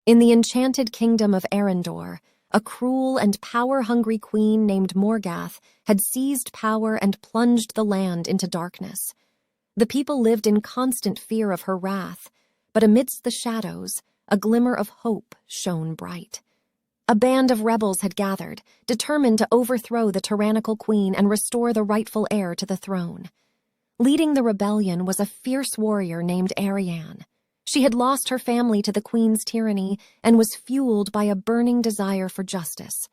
In the enchanted kingdom of Arendor, a cruel and power-hungry queen named Morgath had seized power and plunged the land into darkness. The people lived in constant fear of her wrath, but amidst the shadows, a glimmer of hope shone bright. A band of rebels had gathered, determined to overthrow the tyrannical queen and restore the rightful heir to the throne. Leading the rebellion was a fierce warrior named Arianne. She had lost her family to the queen's tyranny and was fueled by a burning desire for justice.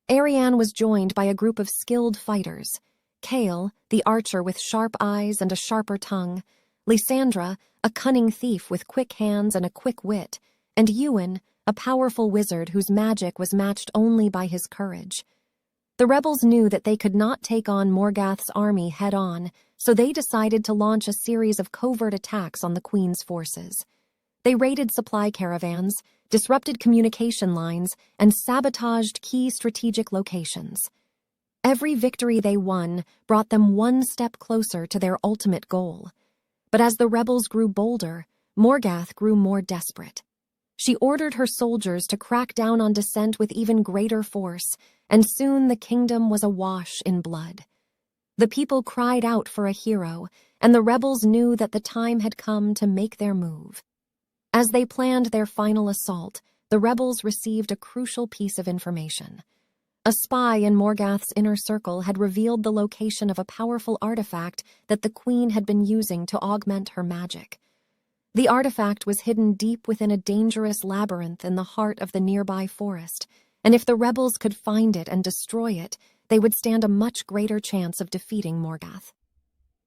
Arianne was joined by a group of skilled fighters: Kale, the archer with sharp eyes and a sharper tongue; Lysandra, a cunning thief with quick hands and a quick wit; and Ewan, a powerful wizard whose magic was matched only by his courage. The rebels knew that they could not take on Morgath's army head-on, so they decided to launch a series of covert attacks on the Queen's forces. They raided supply caravans, disrupted communication lines, and sabotaged key strategic locations. Every victory they won brought them one step closer to their ultimate goal. But as the rebels grew bolder, Morgath grew more desperate. She ordered her soldiers to crack down on dissent with even greater force, and soon the kingdom was awash in blood. The people cried out for a hero, and the rebels knew that the time had come to make their move. As they planned their final assault, the rebels received a crucial piece of information. A spy in Morgath's inner circle had revealed the location of a powerful artifact that the queen had been using to augment her magic. The artifact was hidden deep within a dangerous labyrinth in the heart of the nearby forest, and if the rebels could find it and destroy it, they would stand a much greater chance of defeating Morgath.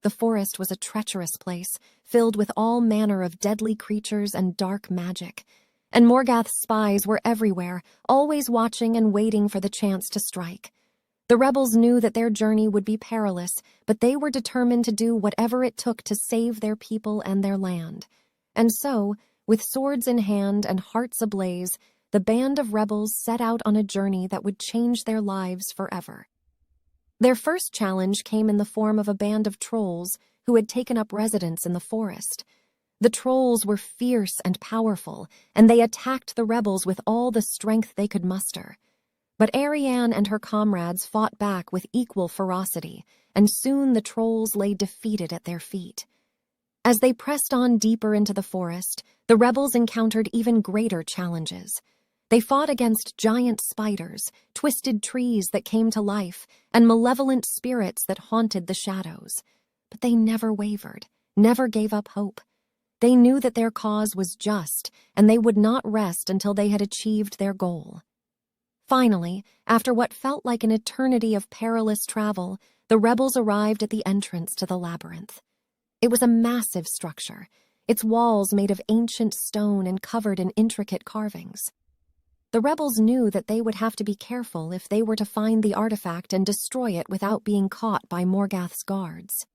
The forest was a treacherous place, filled with all manner of deadly creatures and dark magic, and Morgath's spies were everywhere, always watching and waiting for the chance to strike. The rebels knew that their journey would be perilous, but they were determined to do whatever it took to save their people and their land. And so, with swords in hand and hearts ablaze, the band of rebels set out on a journey that would change their lives forever. Their first challenge came in the form of a band of trolls who had taken up residence in the forest. The trolls were fierce and powerful, and they attacked the rebels with all the strength they could muster. But Arianne and her comrades fought back with equal ferocity, and soon the trolls lay defeated at their feet. As they pressed on deeper into the forest, the rebels encountered even greater challenges. They fought against giant spiders, twisted trees that came to life, and malevolent spirits that haunted the shadows. But they never wavered, never gave up hope. They knew that their cause was just, and they would not rest until they had achieved their goal. Finally, after what felt like an eternity of perilous travel, the rebels arrived at the entrance to the labyrinth. It was a massive structure, its walls made of ancient stone and covered in intricate carvings. The rebels knew that they would have to be careful if they were to find the artifact and destroy it without being caught by Morgath's guards.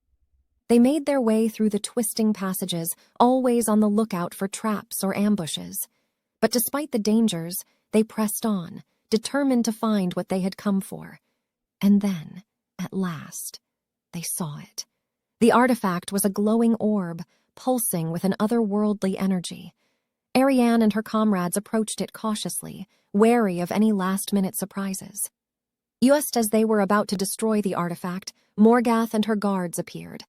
They made their way through the twisting passages, always on the lookout for traps or ambushes. But despite the dangers, they pressed on, determined to find what they had come for. And then, at last, they saw it. The artifact was a glowing orb, pulsing with an otherworldly energy. Arianne and her comrades approached it cautiously, wary of any last-minute surprises. Just as they were about to destroy the artifact, Morgath and her guards appeared.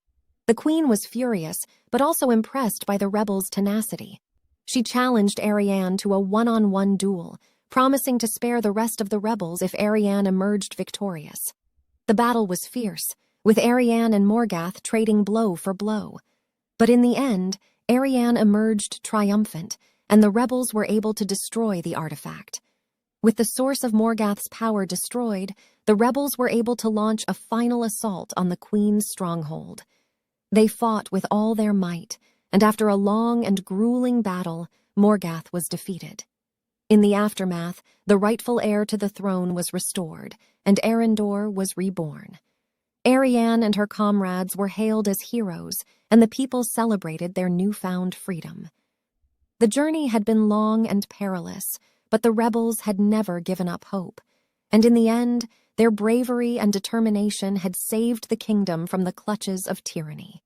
The queen was furious, but also impressed by the rebels' tenacity. She challenged Arianne to a one-on-one duel, promising to spare the rest of the rebels if Arianne emerged victorious. The battle was fierce, with Arianne and Morgath trading blow for blow. But in the end, Arianne emerged triumphant, and the rebels were able to destroy the artifact. With the source of Morgath's power destroyed, the rebels were able to launch a final assault on the queen's stronghold. They fought with all their might, and after a long and grueling battle, Morgath was defeated. In the aftermath, the rightful heir to the throne was restored, and Arendor was reborn. Arianne and her comrades were hailed as heroes, and the people celebrated their newfound freedom. The journey had been long and perilous, but the rebels had never given up hope, and in the end, their bravery and determination had saved the kingdom from the clutches of tyranny.